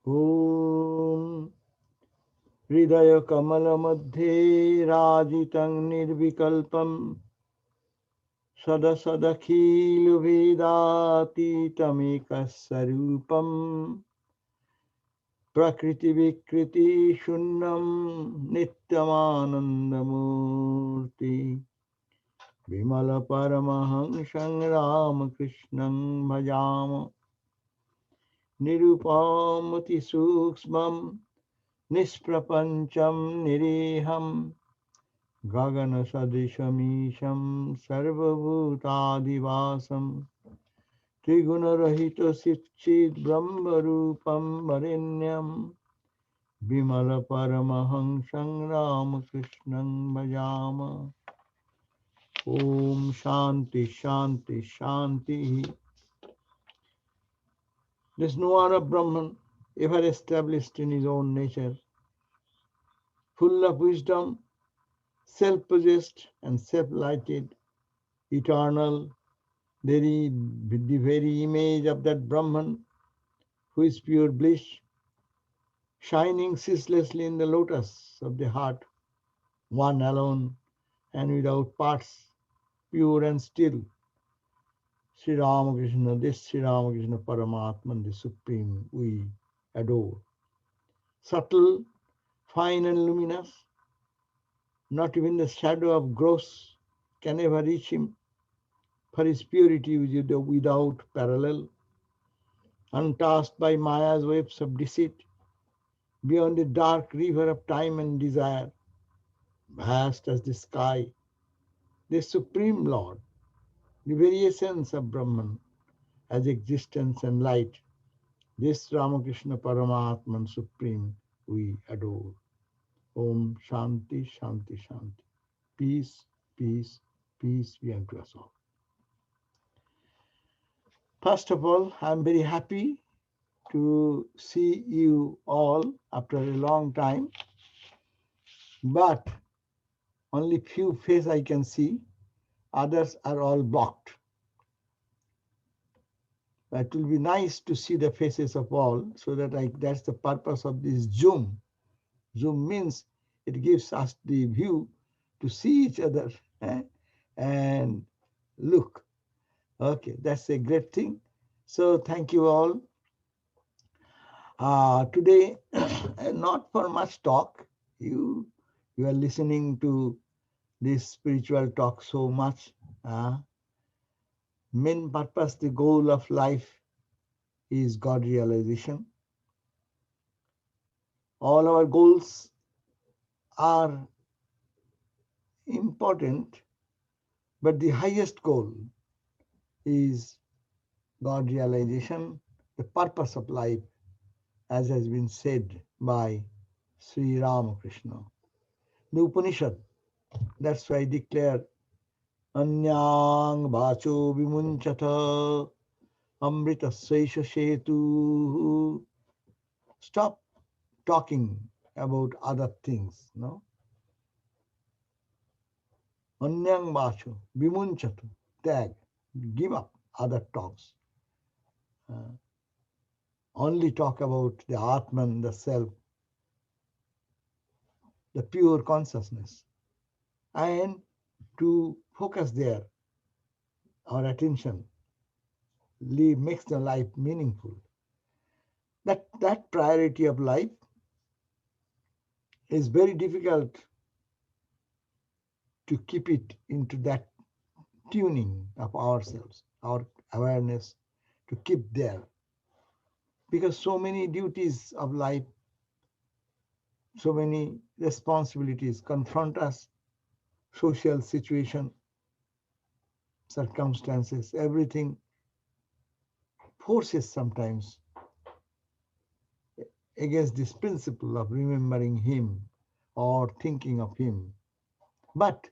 Om Hridaya Kamala Madhye Rajitam Nirvikalpam Sada Sadakhilu Vedati Tamikasarupam Prakriti Vikriti Shunnam Nityamanandamurti Vimala Paramahangsang Ramakrishnam Bhajama Nirupamati Suksmam Nisprapancham Niriham Gagana Sadrishamisham Sarvabhutadivasam Trigunarahita Sitchid Brahmarupam Varenyam Bimala Paramahangsang Ramakrishnam Bhajama. Om Shanti Shanti Shanti. This Nirvana Brahman, ever established in his own nature, full of wisdom, self-possessed and self-lighted, eternal, the very image of that Brahman who is pure bliss, shining ceaselessly in the lotus of the heart, one alone and without parts, pure and still. Sri Ramakrishna, this Sri Ramakrishna Paramatman, the Supreme, we adore. Subtle, fine and luminous, not even the shadow of gross can ever reach him, for his purity is without parallel, untouched by Maya's waves of deceit, beyond the dark river of time and desire, vast as the sky, the Supreme Lord, the very essence of Brahman, as existence and light, this Ramakrishna Paramatman Supreme we adore. Om Shanti Shanti Shanti. Peace, peace, peace be unto us all. First of all, I am very happy to see you all after a long time, but only few faces I can see, others are all blocked. It will be nice to see the faces of all, so that that's the purpose of this Zoom. Zoom means it gives us the view to see each other and look. Okay, that's a great thing. So thank you all. Today, not for much talk. You are listening to this spiritual talk so much. Main purpose, the goal of life is God realization. All our goals are important, but the highest goal is God realization, the purpose of life, as has been said by Sri Ramakrishna. The Upanishad, that's why I declare Anyang Vacho Vimunchata Amrita Saisha Setu. Stop talking about other things, no? Anyang Vacho Vimunchata, tag, give up other talks. Only talk about the Atman, the self, the pure consciousness, and to focus there, our attention makes the life meaningful. That priority of life is very difficult to keep it into that tuning of ourselves, our awareness, to keep there. Because so many duties of life, so many responsibilities confront us, social situation, circumstances, everything forces sometimes against this principle of remembering him or thinking of him. But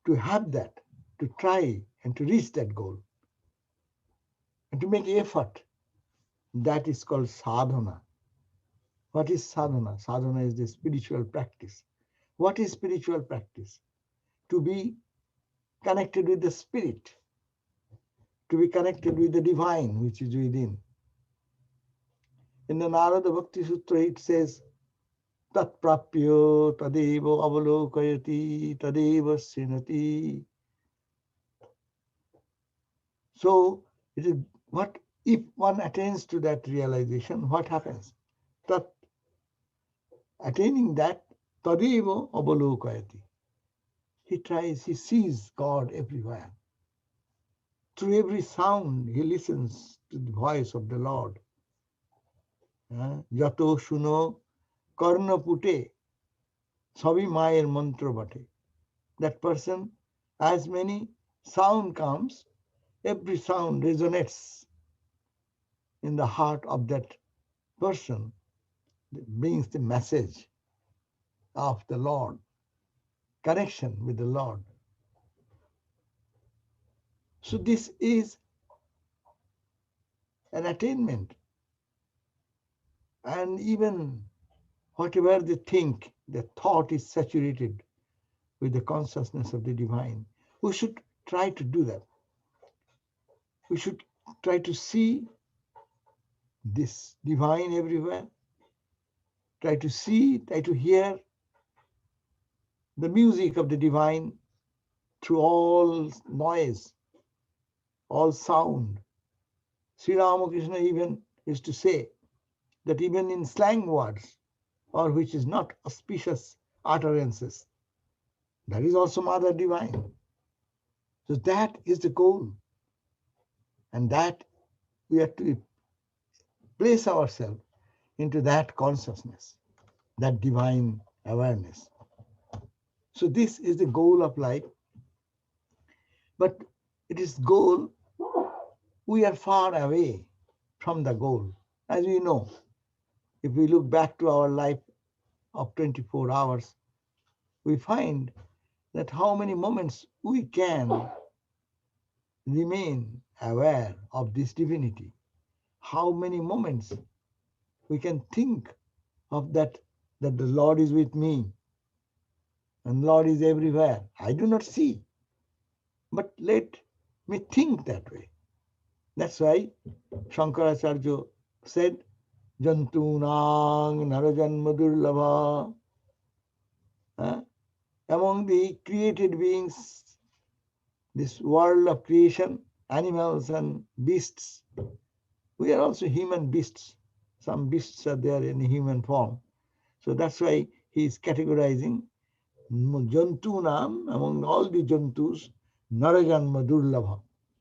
to have that, to try and to reach that goal, and to make effort, that is called sadhana. What is sadhana? Sadhana is the spiritual practice. What is spiritual practice? To be connected with the spirit, to be connected with the divine which is within, In the Narada Bhakti Sutra, it says, Tat prapyo tadeva avalokayati tadeva sinati. So, it is what if one attains to that realization, what happens? Tat, attaining that, tadeva avalokayati. He sees God everywhere. Through every sound, he listens to the voice of the Lord. Jato shuno karna pute sabi mayer mantra bate. That person, as many sound comes, every sound resonates in the heart of that person, brings the message of the Lord, connection with the Lord. So this is an attainment. And even whatever they think, the thought is saturated with the consciousness of the divine. We should try to do that. We should try to see this divine everywhere. Try to see, try to hear the music of the divine through all noise, all sound. Sri Ramakrishna even used to say that even in slang words, or which is not auspicious utterances, that is also Mother Divine. So that is the goal. And that we have to place ourselves into that consciousness, that divine awareness. So this is the goal of life. But it is goal, we are far away from the goal. As we know, if we look back to our life of 24 hours, we find that how many moments we can remain aware of this divinity. How many moments we can think of that the Lord is with me and Lord is everywhere. I do not see, but let me think that way. That's why Shankaracharya said, Jantunang narajanma durlabha. Among the created beings, this world of creation, animals and beasts, we are also human beasts. Some beasts are there in human form. So that's why he is categorizing Jantunam, among all the Jantus, Narajanma Durlabha.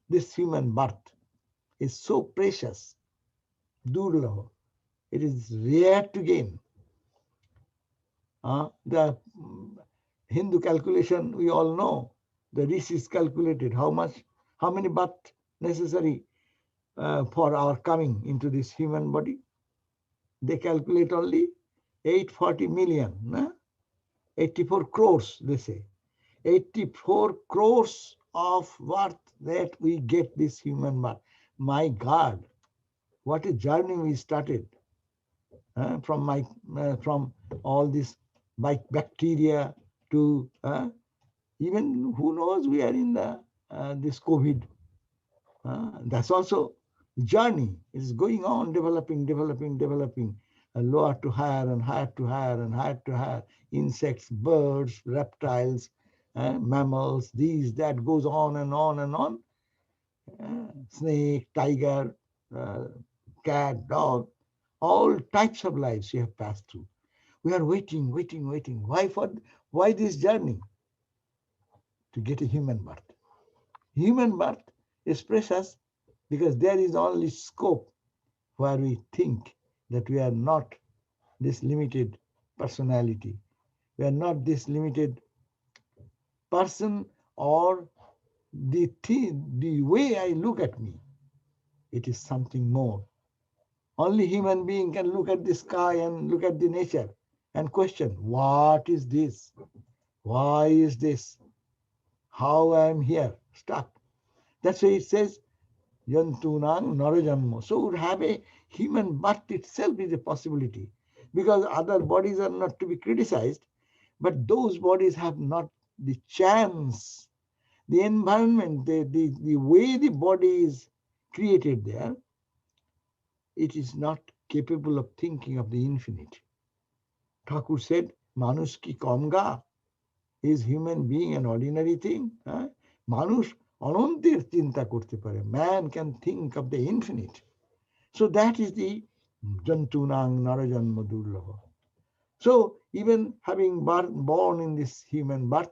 This human birth is so precious, Durlabha. It is rare to gain. The Hindu calculation, we all know, the rishis calculated how many births necessary for our coming into this human body. They calculate only 840 million, 84 crores, they say. 84 crores of worth that we get this human birth. My God, what a journey we started from all this bacteria to even who knows, we are in the this COVID. That's also journey. It's going on, developing, lower to higher and higher to higher and higher to higher. Insects, birds, reptiles, mammals, these, that goes on and on and on. Snake, tiger, cat, dog, all types of lives we have passed through. We are waiting. Why this journey? To get a human birth. Human birth is precious because there is only scope where we think that we are not this limited personality. We are not this limited person, or the way I look at me. It is something more. Only human being can look at the sky and look at the nature and question, what is this? Why is this? How I am here, stuck. That's why it says, Yantunang Narajanmo. So would have a human birth itself is a possibility, because other bodies are not to be criticized, but those bodies have not the chance, the environment, the way the body is created there, it is not capable of thinking of the infinite. Thakur said, Manush ki kamga, is human being an ordinary thing? Manush anantir chinta korte pare. Man can think of the infinite. So that is the jantunang narajanma durlabha. So even having born in this human birth,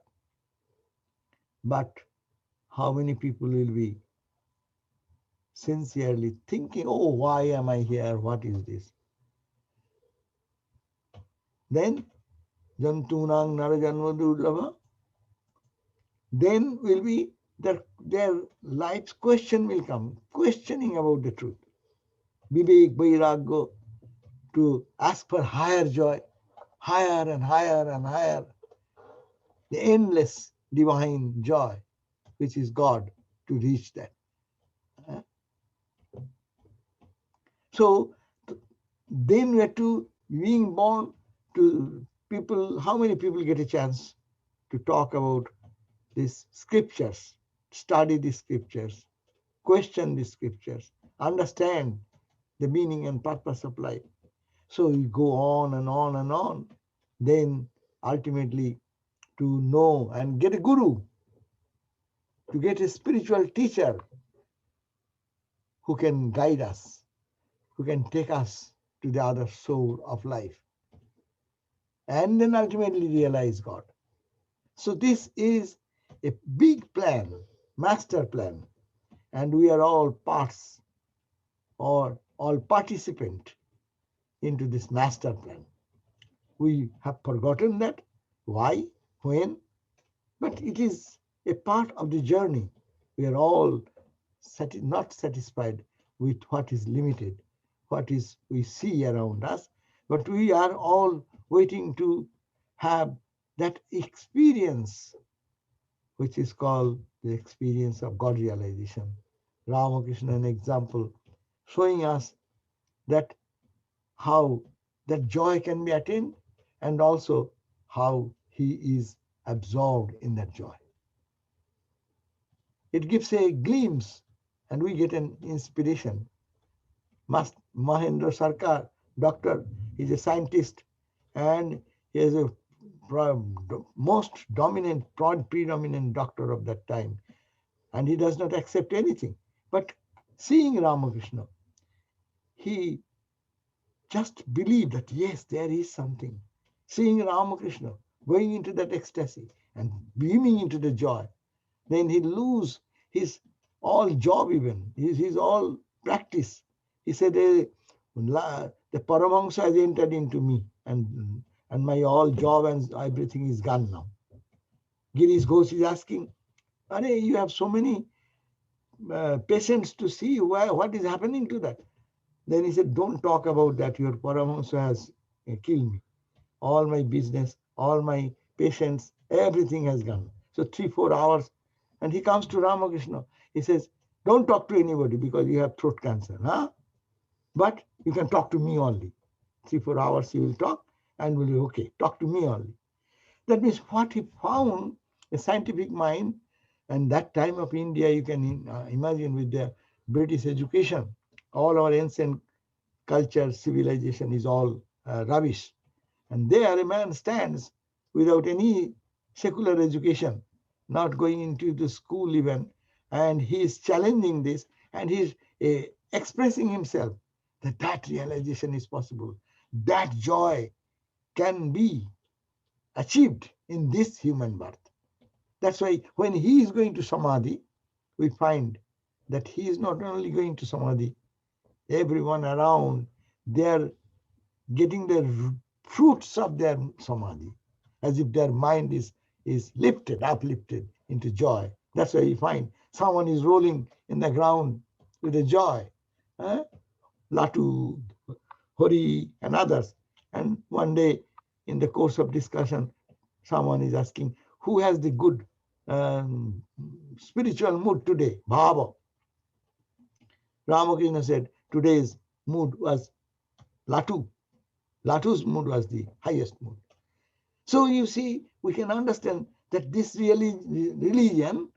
but how many people will be sincerely thinking, oh, why am I here? What is this? Then jantunang narajanma durlabha, then will be their life's question will come, questioning about the truth. Vivek, Vairagya, to ask for higher joy, higher and higher and higher, the endless divine joy, which is God, to reach that. So then we have to, being born to people, how many people get a chance to talk about these scriptures, study the scriptures, question the scriptures, understand the meaning and purpose of life. So we go on and on and on. Then ultimately to know and get a guru, to get a spiritual teacher who can guide us, who can take us to the other soul of life, and then ultimately realize God. So this is a big plan, master plan, and we are all parts or all participant into this master plan. We have forgotten that. Why? When? But it is a part of the journey. We are all not satisfied with what is limited, what is we see around us, but we are all waiting to have that experience, which is called the experience of God realization. Ramakrishna, an example, showing us that how that joy can be attained and also how he is absorbed in that joy. It gives a glimpse and we get an inspiration. Mahendra Sarkar, doctor, is a scientist and he is a most dominant, predominant doctor of that time, and he does not accept anything. But seeing Ramakrishna, he just believed that yes, there is something. Seeing Ramakrishna going into that ecstasy and beaming into the joy, then he lose his all job even, his all practice. He said, the Paramahansa has entered into me and my all job and everything is gone now. Girish Ghosh is asking, you have so many patients to see, what is happening to that? Then he said, don't talk about that, your Paramahansa has killed me. All my business, all my patients, everything has gone. So 3-4 hours, and he comes to Ramakrishna. He says, don't talk to anybody because you have throat cancer, but you can talk to me only. 3-4 hours he will talk and will be okay, talk to me only. That means what he found, a scientific mind, and that time of India, you can imagine with the British education, all our ancient culture, civilization is all rubbish. And there a man stands without any secular education, not going into the school even, and he is challenging this, and he is expressing himself that realization is possible. That joy can be achieved in this human birth. That's why when he is going to Samadhi, we find that he is not only going to Samadhi, everyone around, they are getting the fruits of their Samadhi, as if their mind is lifted, uplifted into joy. That's why you find someone is rolling in the ground with a joy. Latu, Hori, and others. And one day, in the course of discussion, someone is asking, who has the good spiritual mood today? Bhava. Ramakrishna said, today's mood was Latu. Latu's mood was the highest mood. So you see, we can understand that this religion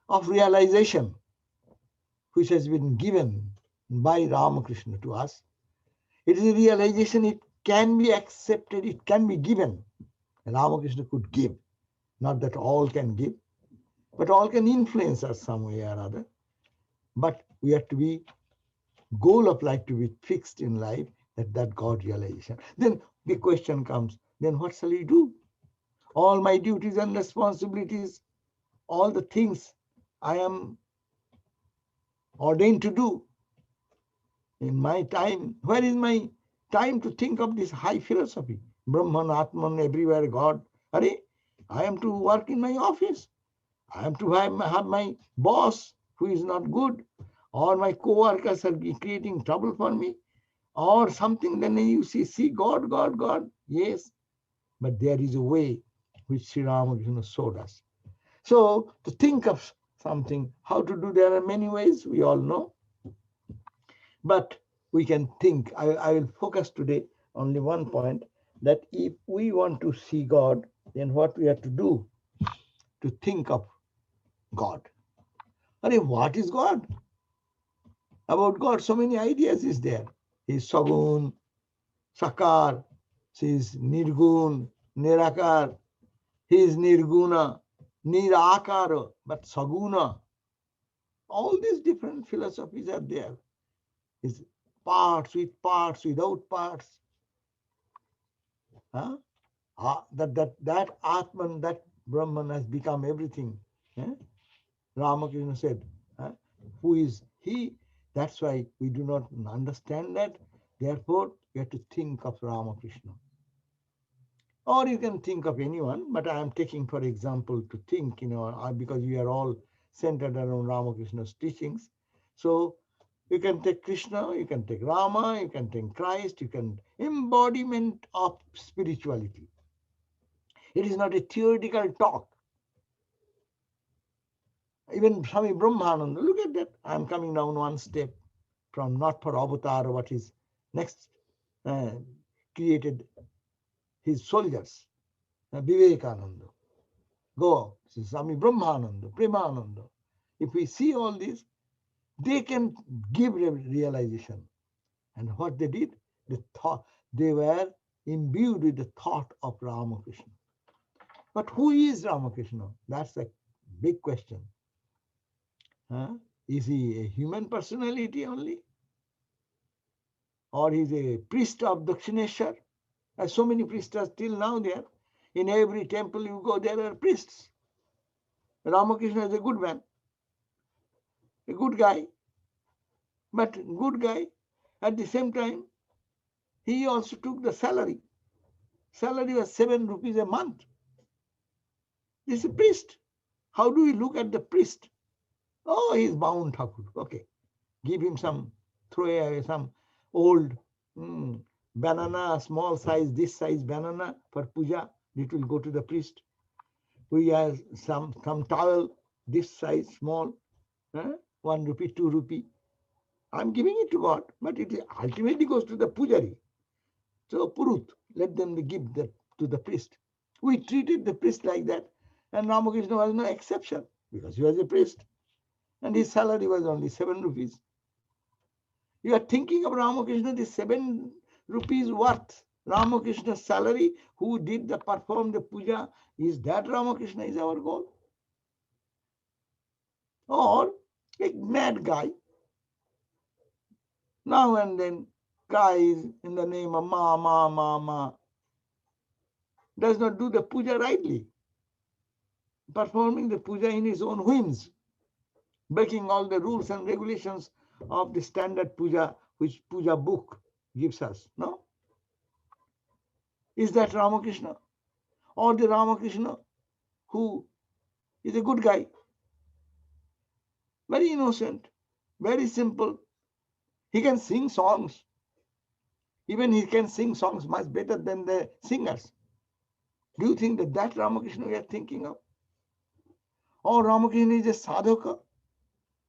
of realization, which has been given by Ramakrishna to us, It is a realization, it can be accepted, it can be given. Ramakrishna could give. Not that all can give, but all can influence us some way or other. But we have to be, goal of life to be fixed in life, that God realization. Then the question comes, then what shall we do? All my duties and responsibilities, all the things I am ordained to do in my time, where is my time to think of this high philosophy? Brahman, Atman, everywhere God. Are, I am to work in my office. I am to have my boss who is not good, or my co-workers are creating trouble for me, or something. Then you see God, God, God. Yes, but there is a way which Sri Ramakrishna showed us. So to think of something, how to do, there are many ways, we all know. But we can think, I will focus today only one point, that if we want to see God, then what we have to do, to think of God. What is God? About God, so many ideas is there. He is Sagun, Sakar, he is Nirgun, Nirakar, he is Nirguna, Nirakara, but Saguna. All these different philosophies are there. Is parts, with parts, without parts. Huh? That Atman, that Brahman has become everything. Ramakrishna said, who is he? That's why we do not understand that. Therefore, you have to think of Ramakrishna. Or you can think of anyone, but I am taking, for example, to think, because we are all centered around Ramakrishna's teachings. So you can take Krishna, you can take Rama, you can take Christ, you can embodiment of spirituality. It is not a theoretical talk. Even Swami Brahmananda, look at that. I am coming down one step from not for avatar, what is next created his soldiers, Vivekananda. Go, Swami Brahmananda, Premananda. If we see all this, they can give realization. And what they did, they were imbued with the thought of Ramakrishna. But who is Ramakrishna? That's a big question. Is he a human personality only? Or is a priest of Dakshineshwar? As so many priests are still now there. In every temple you go, there are priests. Ramakrishna is a good man, a good guy. But good guy, at the same time, he also took the salary. Salary was 7 rupees a month. This is a priest. How do we look at the priest? Oh, he's bound Thakur. Okay. Give him some, throw away some old banana, small size, this size banana for puja. It will go to the priest. We have some towel, this size, small, 1 rupee, 2 rupee. I'm giving it to God, but it ultimately goes to the pujari. So Purut, let them give that to the priest. We treated the priest like that, and Ramakrishna was no exception because he was a priest, and his salary was only 7 rupees. You are thinking of Ramakrishna, the 7 rupees worth Ramakrishna's salary, who did perform the puja, is that Ramakrishna is our goal? Or a mad guy, now and then, guys in the name of ma, does not do the puja rightly, performing the puja in his own whims, breaking all the rules and regulations of the standard puja, which puja book gives us. No? Is that Ramakrishna? Or the Ramakrishna who is a good guy, very innocent, very simple. He can sing songs. Even he can sing songs much better than the singers. Do you think that Ramakrishna we are thinking of? Or Ramakrishna is a sadhaka,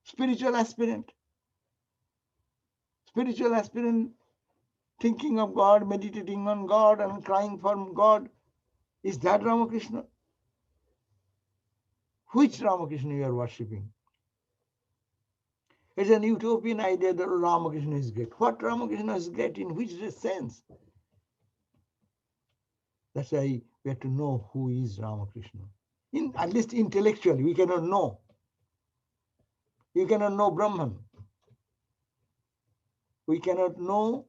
spiritual aspirant, thinking of God, meditating on God and crying for God. Is that Ramakrishna? Which Ramakrishna you are worshipping? It's an utopian idea that Ramakrishna is great. What Ramakrishna is great in which sense? That's why we have to know who is Ramakrishna. At least intellectually, we cannot know. You cannot know Brahman. We cannot know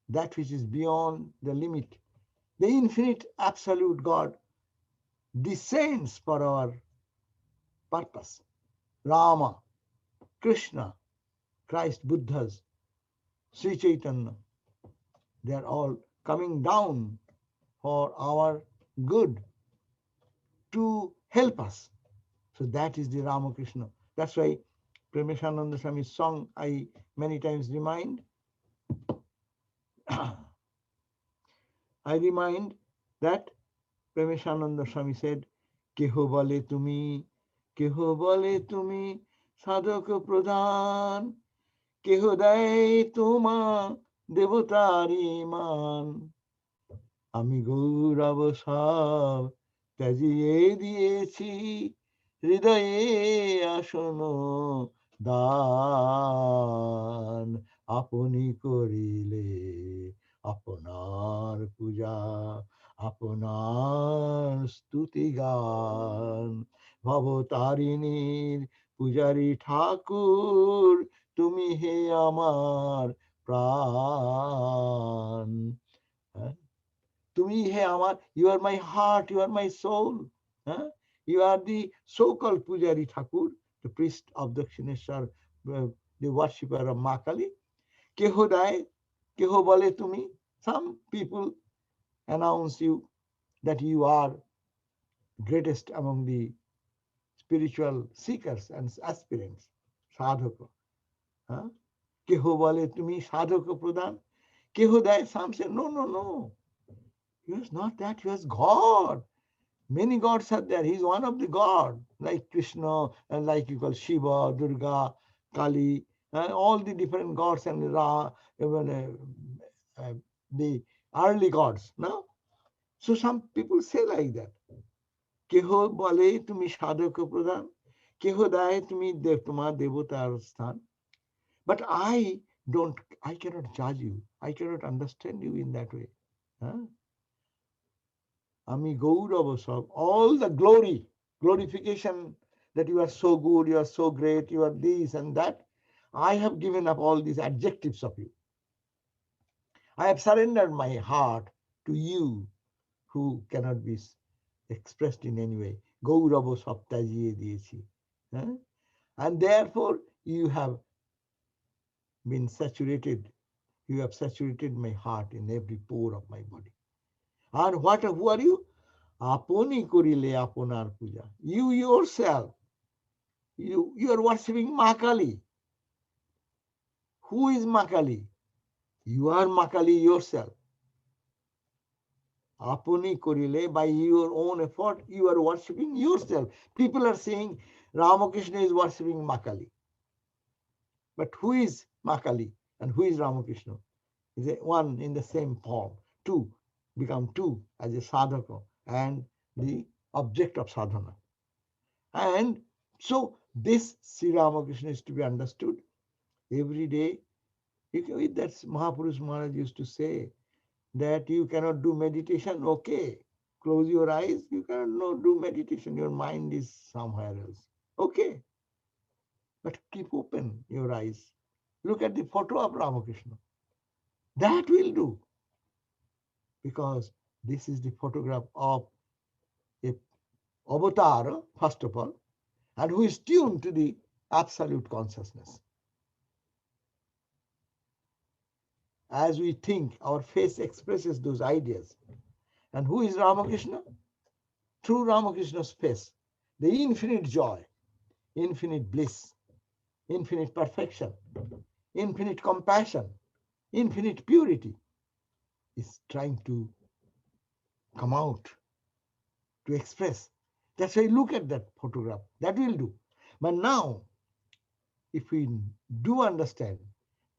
that which is beyond the limit. The infinite absolute God descends for our purpose. Rama, Krishna, Christ, Buddhas, Sri Chaitanya, they are all coming down for our good to help us. So that is the Ramakrishna. That's why Premishananda Swami's song I many times remind. I remind that Premishananda Swami said, Keho bole tumi sadhaka pradhan, keho dai tuma devotari man. আমি গৌরব সব ত্যাজিয়ে দিয়েছি হৃদয়ে আসন দান আপনি করিলে আপনার পূজা আপনার স্তুতি গান ভবতারিণীর পূজারী ঠাকুর তুমি হে আমার প্রাণ Tumi hai amar, you are my heart, you are my soul. Huh? You are the so-called Pujari Thakur, the priest of Dakshineshwar, the worshipper of Makali. Keho dai, keho bole tumi. Some people announce you that you are greatest among the spiritual seekers and aspirants. Sadhaka. Huh? Keho bole tumi sadhaka pradhan. Keho dai, some say, no, no, no. He was not that, he was God. Many gods are there. He's one of the God, like Krishna, and like you call Shiva, Durga, Kali, all the different gods and even the early gods. No? So some people say like that. Keho bole tumi sadhaka pradhan, keho daye tumi tuma devotar sthan. But I cannot judge you. I cannot understand you in that way. Huh? Ami Gaurav Sab, all the glory, glorification that you are so good, you are so great, you are this and that. I have given up all these adjectives of you. I have surrendered my heart to you who cannot be expressed in any way. Gaurav Sab tajiye diyechi. And therefore you have been saturated. You have saturated my heart in every pore of my body. And who are you? Aponi korile aponar puja. You yourself, you are worshipping Makali. Who is Makali? You are Makali yourself. Aponi korile, by your own effort, you are worshipping yourself. People are saying Ramakrishna is worshipping Makali. But who is Makali and who is Ramakrishna? Is it one in the same form? Two become two as a sadhaka and the object of sadhana. And so this Sri Ramakrishna is to be understood every day. That's Mahapurush Maharaj used to say that you cannot do meditation. Okay, close your eyes. You cannot do meditation. Your mind is somewhere else. Okay, but keep open your eyes. Look at the photo of Ramakrishna. That will do, because this is the photograph of a avatar, first of all, and who is tuned to the absolute consciousness. As we think, our face expresses those ideas. And who is Ramakrishna? Through Ramakrishna's face, the infinite joy, infinite bliss, infinite perfection, infinite compassion, infinite purity is trying to come out, to express. That's why look at that photograph. That will do. But now, if we do understand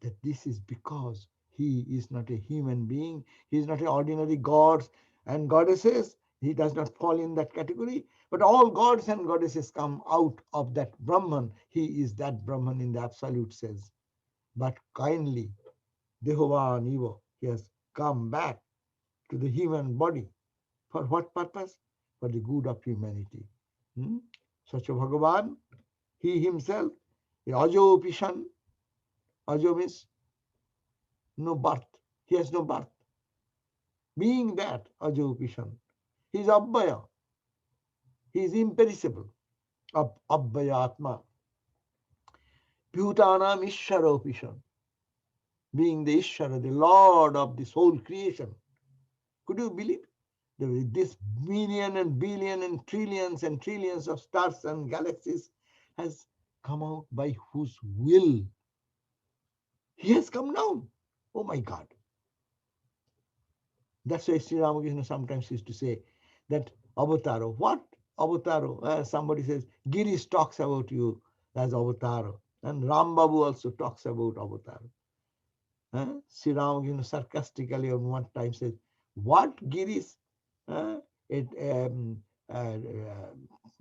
that this is because he is not a human being, he is not an ordinary god and goddesses, he does not fall in that category. But all gods and goddesses come out of that Brahman. He is that Brahman in the absolute sense. But kindly, Dehovan Evo, he has come back to the human body. For what purpose? For the good of humanity. Such a Bhagavan, he himself, the Ajo Pishan, Ajo means no birth. He has no birth. Being that Ajo Pishan, he is Abhaya. He is imperishable. Abhaya Atma. Bhutanam Ishvara Pishan. Being the Ishvara, the Lord of this whole creation. Could you believe? This million and billion and trillions of stars and galaxies has come out by whose will? He has come down. Oh my God. That's why Sri Ramakrishna sometimes used to say that avataro. What avataro? Somebody says, Girish talks about you as avataro. And Rambabu also talks about avataro. Sri Ramakrishna sarcastically on one time says, what Girish? It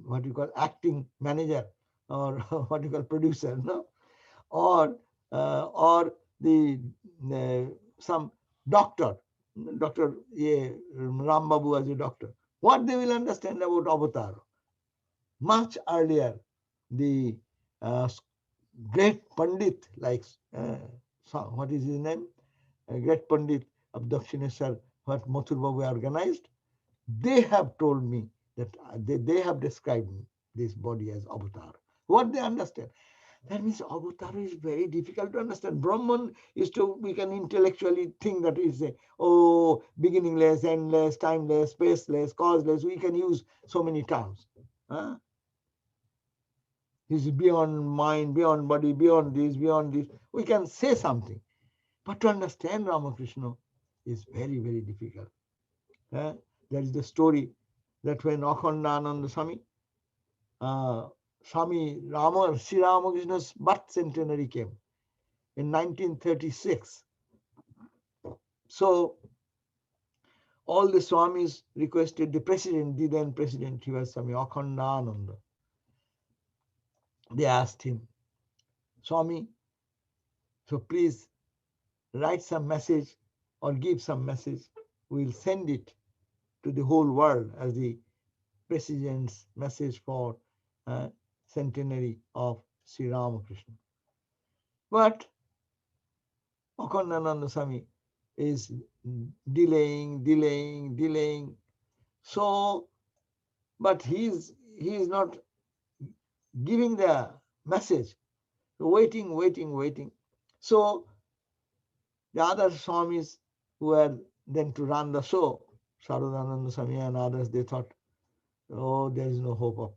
what you call acting manager or what you call producer, no? Or the some doctor, Rambabu as a doctor. What they will understand about avatar? Much earlier, the great Pandit, like what is his name? A great Pandit of Dakshineshwar, what Mathur Babu organized, they have told me that they have described this body as avatar. What they understand? That means avatar is very difficult to understand. Brahman is we can intellectually think that is beginningless, endless, timeless, spaceless, causeless. We can use so many terms. He's beyond mind, beyond body, beyond this, beyond this. We can say something. But to understand Ramakrishna is very, very difficult. There is the story that when Akhandananda Swami, Sri Ramakrishna's birth centenary came in 1936. So all the Swamis requested the president, the then president, he was Swami Akhandananda. They asked him, Swami, so please write some message or give some message. We'll send it to the whole world as the president's message for centenary of Sri Ramakrishna. But Akhandananda Swami is delaying. So, but he is not giving the message. Waiting. So the other Swamis who were then to run the show, Sarada Swami and others, they thought, oh, there is no hope of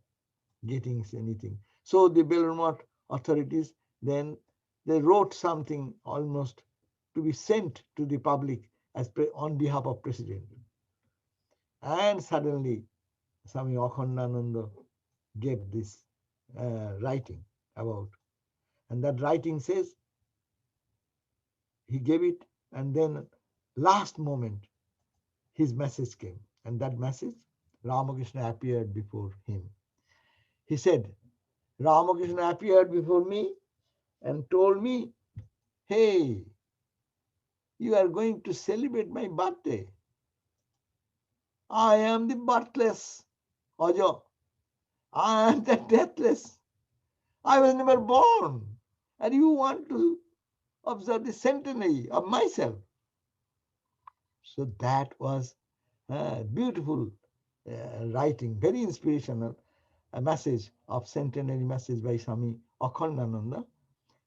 getting anything. So the Belur Math authorities, then they wrote something almost to be sent to the public as on behalf of president. And suddenly, Swami Akhandananda gave this writing about. And that writing says, he gave it, and then last moment, his message came. And that message, Ramakrishna appeared before him. He said, Ramakrishna appeared before me and told me, hey, you are going to celebrate my birthday. I am the birthless Ajo. I am the deathless. I was never born. And you want to observe the centenary of myself. So that was beautiful writing, very inspirational, a message of centenary message by Swami Akhandananda.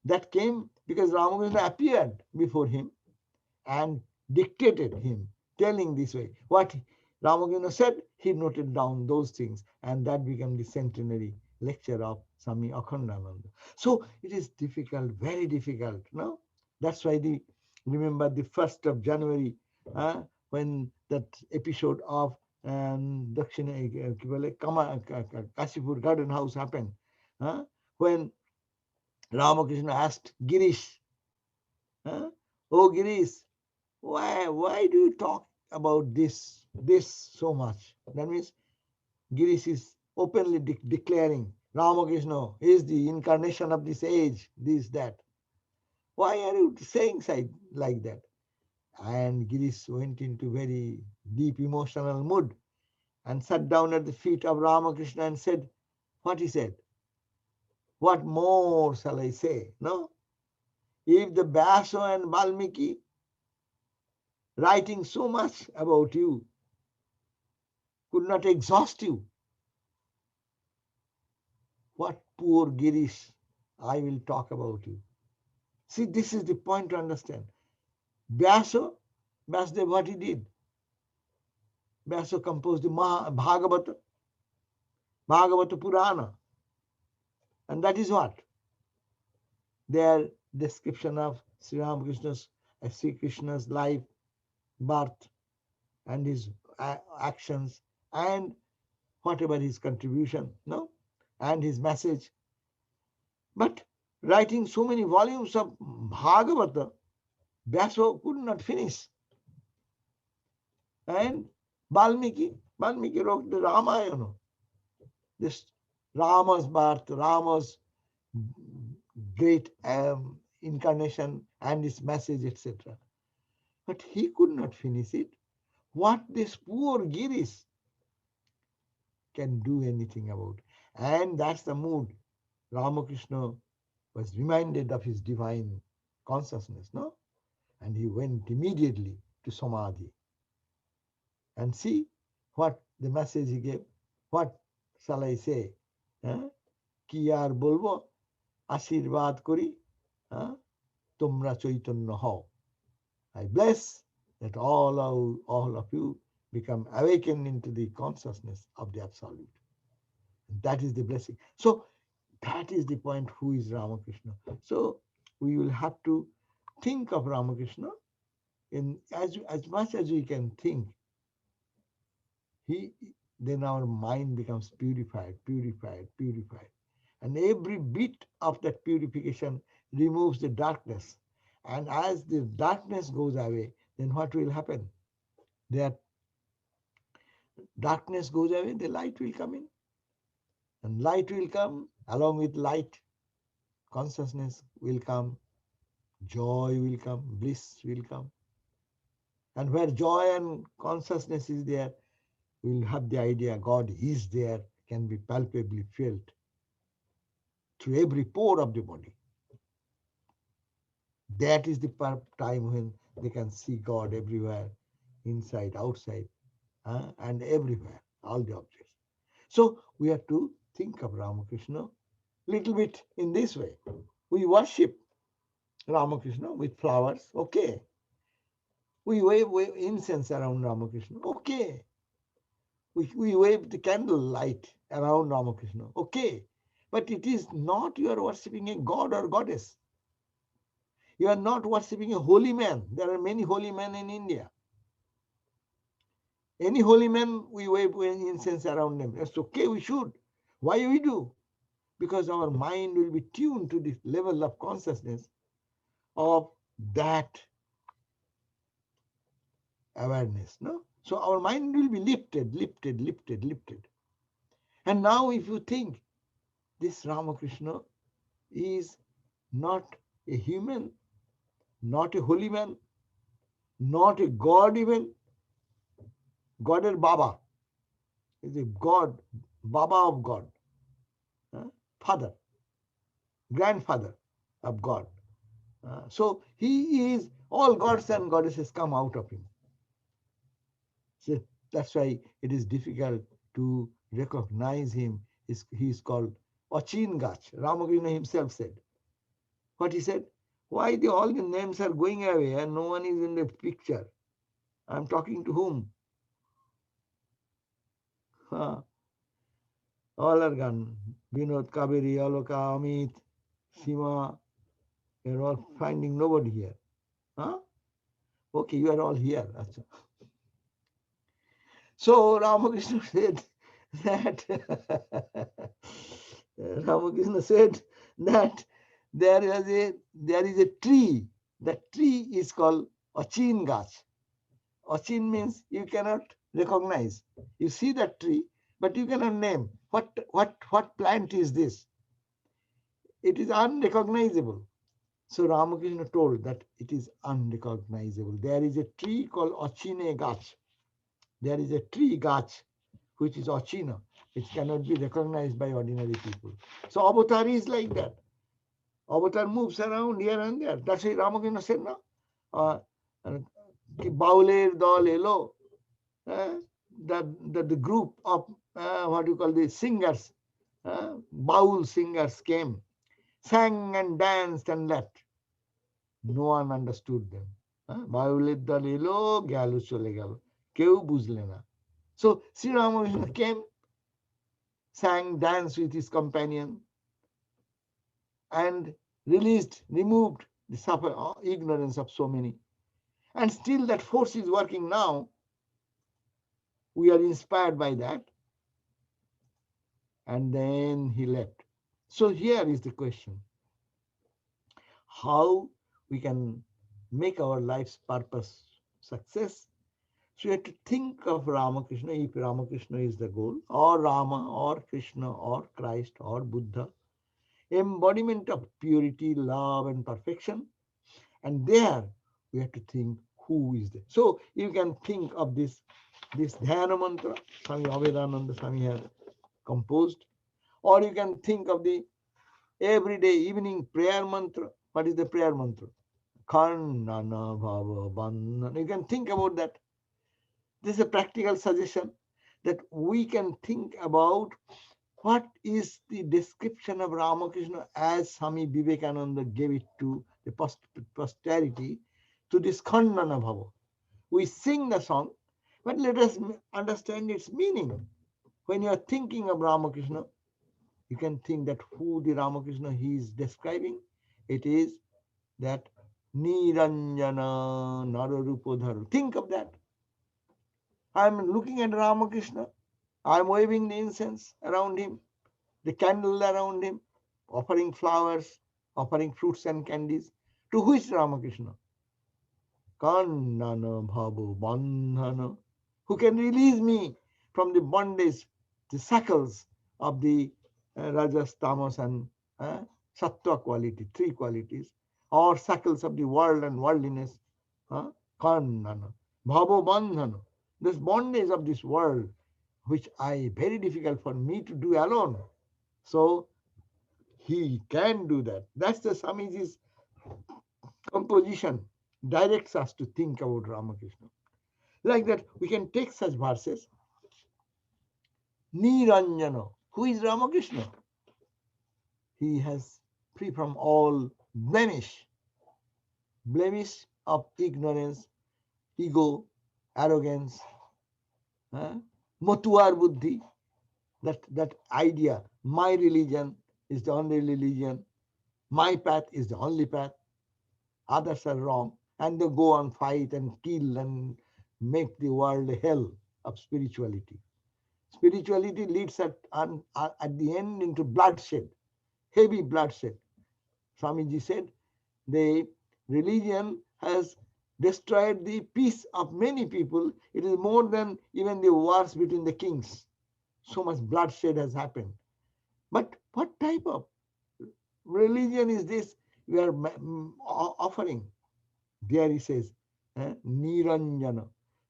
That came because Ramakrishna appeared before him and dictated him, telling this way. What Ramakrishna said, he noted down those things, and that became the centenary lecture of Swami Akhandananda. So it is difficult, very difficult. No? That's why remember the 1st of January, when that episode of Kashipur Garden House happened, when Ramakrishna asked Girish, oh Girish, why do you talk about this so much? That means Girish is openly declaring Ramakrishna is the incarnation of this age, this, that. Why are you saying like that? And Girish went into very deep emotional mood and sat down at the feet of Ramakrishna and said what he said. What more shall I say? No? If the Vyasa and Valmiki writing so much about you could not exhaust you, what poor Girish I will talk about you. See, this is the point to understand. Vyasa, Vyasadeva, what he did? Vyasa composed the Bhagavata Purana. And that is what? Their description of Sri Krishna's life, birth, and his actions, and whatever his contribution, no? And his message. But writing so many volumes of Bhagavata, Vyasa could not finish. And Valmiki wrote the Ramayana. This Rama's birth, Rama's great incarnation and his message, etc. But he could not finish it. What this poor Girish can do anything about. And that's the mood. Ramakrishna was reminded of his divine consciousness, no? And he went immediately to Samadhi. And see what the message he gave. What shall I say? Ki ar bolbo? Ashirvad kori, tumra chaitanya hao. I bless that all of you become awakened into the consciousness of the Absolute. And that is the blessing. So that is the point, who is Ramakrishna. So we will have to think of Ramakrishna in as much as we can think. Then our mind becomes purified. And every bit of that purification removes the darkness. And as the darkness goes away, then what will happen? That darkness goes away, the light will come in. And light will come, along with light, consciousness will come, joy will come, bliss will come. And where joy and consciousness is there, we'll have the idea God is there, can be palpably felt through every pore of the body. That is the time when they can see God everywhere, inside, outside, and everywhere, all the objects. So we have to think of Ramakrishna little bit in this way. We worship Ramakrishna with flowers, okay. We wave incense around Ramakrishna, okay. We wave the candle light around Ramakrishna, okay. But it is not you are worshipping a god or goddess. You are not worshipping a holy man. There are many holy men in India. Any holy man, we wave incense around them. That's okay, we should. Why we do? Because our mind will be tuned to this level of consciousness of that awareness. No? So our mind will be lifted. And now if you think, this Ramakrishna is not a human, not a holy man, not a god even. God or Baba is a God, Baba of God, father, grandfather of God. So he is, all gods and goddesses come out of him. So that's why it is difficult to recognize him. He is called Achin Gach. Ramakrishna himself said. What he said? Why all the names are going away and no one is in the picture? I'm talking to whom? All are gone. Vinod, Kaveri, Aloka, Amit, Sima, you're all finding nobody here. Okay, you are all here. So Ramakrishna said that there is a tree. That tree is called Achin Gach. Achin means you cannot recognize. You see that tree, but you cannot name. What plant is this? It is unrecognizable. So Ramakrishna told that it is unrecognizable. There is a tree called Ochine Gach. There is a tree Gach which is Ochina, which cannot be recognized by ordinary people. So avatar is like that. Avatar moves around here and there. That's why Ramakrishna said, no? कि बाउलेर दल yellow, the group of what you call the singers, baul singers came, sang and danced and left. No one understood them. বাউলের দল এলো গেল চলে গেল, কেউ বুঝলে না. So Sri Ramakrishna came, sang, danced with his companion, and removed the ignorance of so many. And still that force is working now. We are inspired by that. And then he left. So here is the question. How we can make our life's purpose success? So you have to think of Ramakrishna, if Ramakrishna is the goal, or Rama, or Krishna, or Christ, or Buddha, embodiment of purity, love, and perfection. And there we have to think who is there. So you can think of this dhyana mantra Swami Abhedananda Swami has composed, or you can think of the everyday evening prayer mantra. What is the prayer mantra? Khandana bhava bandhana. You can think about that. This is a practical suggestion that we can think about what is the description of Ramakrishna as Swami Vivekananda gave it to the posterity, to this Khandana bhava. We sing the song, but let us understand its meaning. When you are thinking of Ramakrishna, you can think that who the Ramakrishna he is describing. It is that Niranjana Nararupodharu. Think of that. I'm looking at Ramakrishna. I'm waving the incense around him, the candle around him, offering flowers, offering fruits and candies. To which Ramakrishna? Kandana bhava bandhana. Who can release me from the bondage, the shackles of the rajas, tamas, and sattva quality, three qualities, or shackles of the world and worldliness. Kandana bhava bandhana. This bondage of this world, which very difficult for me to do alone. So he can do that. That's the Swamiji's composition, directs us to think about Ramakrishna. Like that, we can take such verses. Niranjana. Who is Ramakrishna? He has free from all blemish of ignorance, ego, arrogance, Matuar Buddhi, that idea, my religion is the only religion, my path is the only path, others are wrong, and they go and fight and kill and make the world a hell of spirituality. Spirituality leads at the end into bloodshed, heavy bloodshed. Swamiji said the religion has destroyed the peace of many people. It is more than even the wars between the kings. So much bloodshed has happened. But what type of religion is this we are offering? There he says, Niranjana.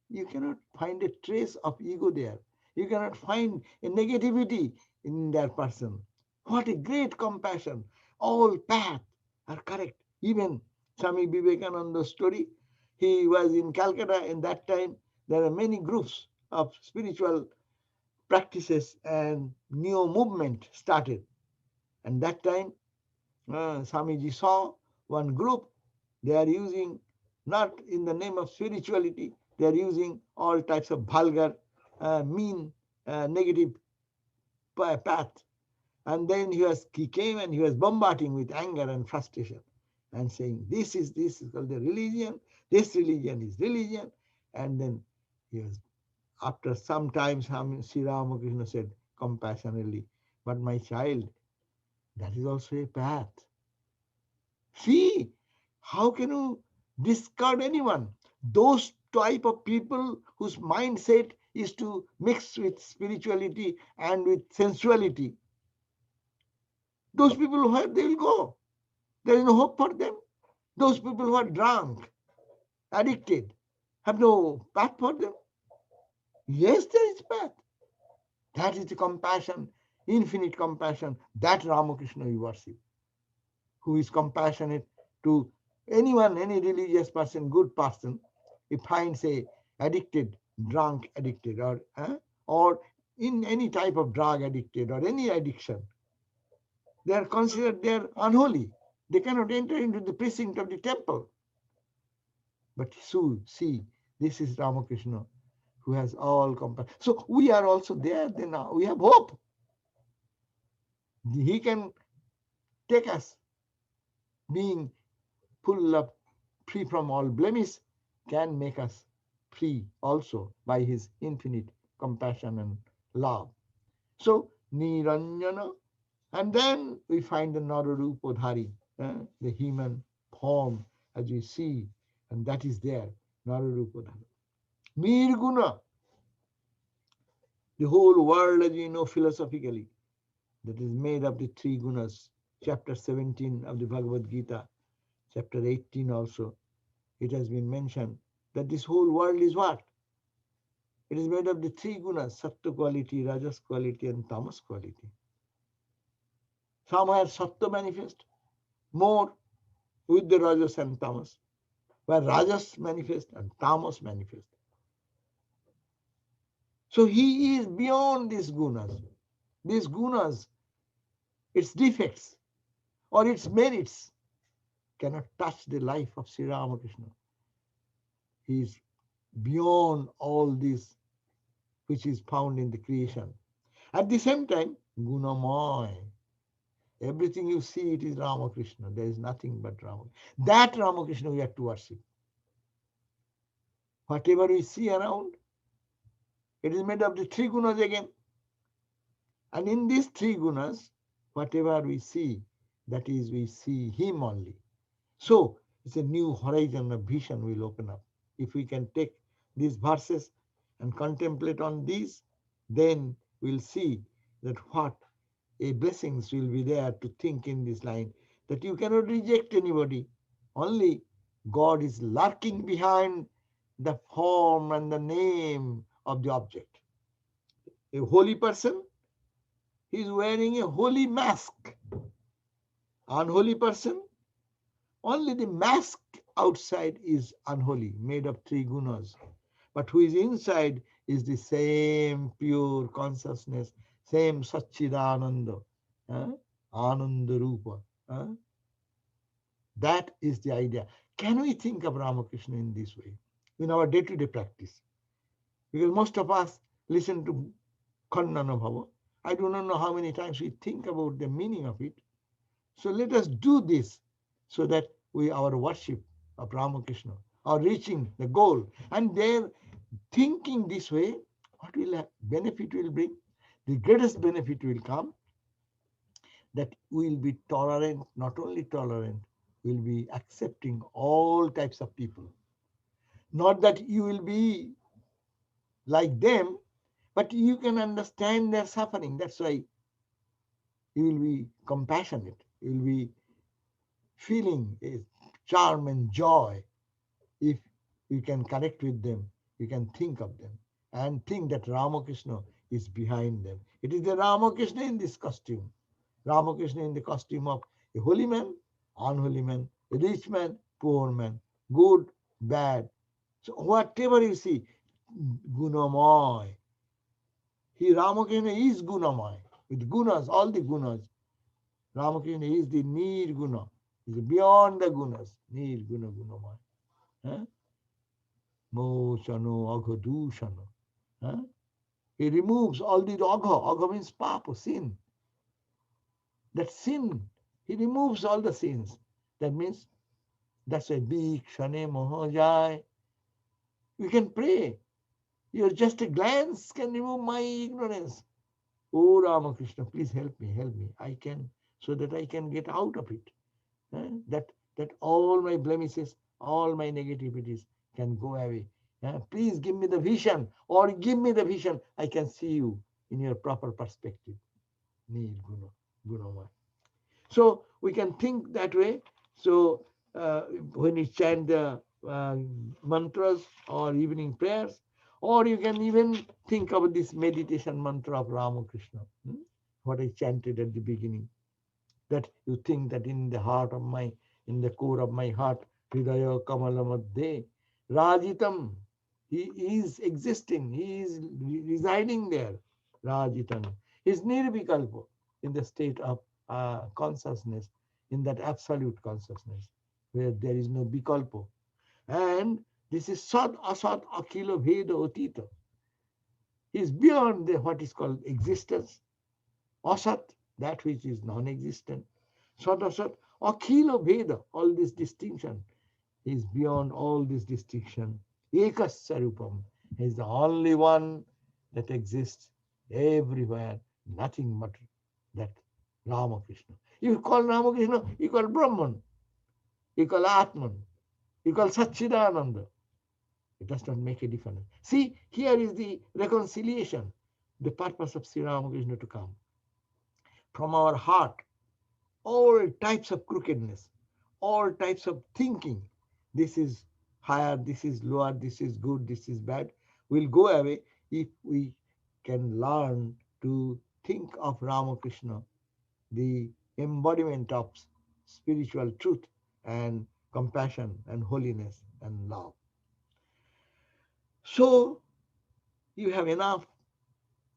You cannot find a trace of ego there. You cannot find a negativity in their person. What a great compassion. All paths are correct. Even Swami Vivekananda's story, he was in Calcutta in that time. There are many groups of spiritual practices and new movement started. And that time, Swamiji saw one group. They are using, not in the name of spirituality, they are using all types of vulgar, mean, negative path. And then he came and he was bombarding with anger and frustration and saying, this is called the religion, this religion is religion. And then he was, after some time, Sri Ramakrishna said compassionately, but my child, that is also a path. See, how can you discard anyone? Those type of people whose mindset is to mix with spirituality and with sensuality, those people, where they will go? There is no hope for them. Those people who are drunk, addicted, have no path for them. Yes, there is path. That is the compassion, infinite compassion, that Ramakrishna we worship, who is compassionate to anyone, any religious person, good person. He finds a addicted, drunk addicted, or in any type of drug addicted or any addiction, they are considered they are unholy. They cannot enter into the precinct of the temple. But so, see, this is Ramakrishna who has all compassion. So we are also there. Then we have hope. He can take us, being full of, free from all blemish, can make us free also by his infinite compassion and love. So Niranjana, and then we find the Nararupadhari, the human form as we see, and that is there, Nararupadhari. Nirguna, the whole world, as you know, philosophically, that is made of the three gunas. Chapter 17 of the Bhagavad Gita, chapter 18 also, it has been mentioned that this whole world is what? It is made of the three gunas, sattva quality, rajas quality, and tamas quality. Somewhere sattva manifest more with the rajas and tamas, where rajas manifest and tamas manifest. So he is beyond these gunas. These gunas, its defects or its merits cannot touch the life of Sri Ramakrishna. He is beyond all this which is found in the creation. At the same time, Gunamay. Everything you see, it is Ramakrishna. There is nothing but Ramakrishna. That Ramakrishna we have to worship. Whatever we see around, it is made of the three gunas again. And in these three gunas, whatever we see, that is, we see him only. So it's a new horizon of vision will open up. If we can take these verses and contemplate on these, then we'll see that what a blessings will be there to think in this line, that you cannot reject anybody. Only God is lurking behind the form and the name of the object. A holy person, he is wearing a holy mask. Unholy person, only the mask outside is unholy, made of three gunas. But who is inside is the same pure consciousness, same Satchidananda, Ananda Rupa. That is the idea. Can we think of Ramakrishna in this way, in our day-to-day practice? Because most of us listen to Khandana Bhava. I do not know how many times we think about the meaning of it. So let us do this so that our worship of Ramakrishna are reaching the goal. And then thinking this way, what will benefit will bring? The greatest benefit will come that we will be tolerant, not only tolerant, we will be accepting all types of people. Not that you will be like them, but you can understand their suffering. That's why you will be compassionate. You will be feeling a charm and joy. If you can connect with them, you can think of them and think that Ramakrishna is behind them. It is the Ramakrishna in this costume. Ramakrishna in the costume of a holy man, unholy man, a rich man, poor man, good, bad. So whatever you see, Gunamay. He, Ramakrishna is Gunamay. With gunas, all the gunas. Ramakrishna is the Nirguna. He is beyond the gunas. Nirguna Gunamay. Mochano Aghadushana. He removes all the agha. Agha means papa, sin. That sin, he removes all the sins. That means that's a big Shane Mohajai. We can pray. Your just a glance can remove my ignorance. Oh Ramakrishna, please help me, help me. I can, so that I can get out of it. That all my blemishes, all my negativities can go away. Please give me the vision, or give me the vision. I can see you in your proper perspective. Nirguna, Gunamaya. So we can think that way. So when you chant the mantras or evening prayers, or you can even think about this meditation mantra of Ramakrishna, what I chanted at the beginning, that you think that in the heart of my, in the core of my heart, Hridaya Kamalamadhe, Rajitam, he is existing, he is residing there, Rajitam. He is Nirvikalpo, in the state of consciousness, in that absolute consciousness, where there is no Vikalpo. And this is Sat Asat Akilo Veda Otita. He is beyond what is called existence. Asat, that which is non-existent. Sat Asat, Akhilo Veda, all this distinction. He is beyond all this distinction. Ekas Sarupam. He is the only one that exists everywhere, nothing but that Ramakrishna. You call Ramakrishna, you call Brahman, you call Atman, you call Satchidananda. It does not make a difference. See, here is the reconciliation, the purpose of Sri Ramakrishna to come. From our heart, all types of crookedness, all types of thinking, this is higher, this is lower, this is good, this is bad, will go away if we can learn to think of Ramakrishna, the embodiment of spiritual truth and compassion and holiness and love. So you have enough